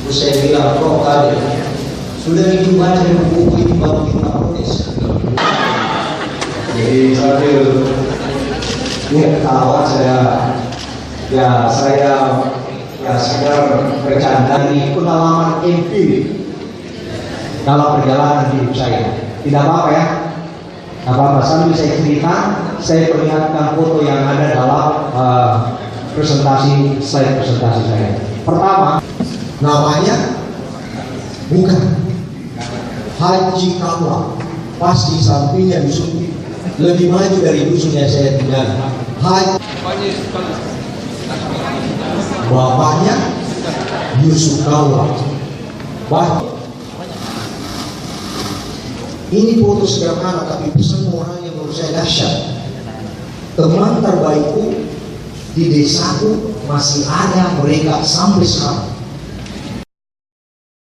Terus saya bilang, kok tadi sudah itu baca buku itu baru kita protes. Jadi sambil ini ketawa saya sekedar bercanda di pengalaman empirik dalam perjalanan hidup saya. Tidak apa-apa ya, tidak apa-apa. Sambil saya cerita, saya perlihatkan foto yang ada dalam slide presentasi saya. Pertama, namanya bukan Haji Kamla, pasti sampingnya dusun lebih maju dari dusun yang saya tinggal. Bapaknya Yusuf Kalla. Ini foto sederhana tapi pesan orang yang menurut saya dahsyat. Teman terbaikku di desaku masih ada mereka sampai sekarang.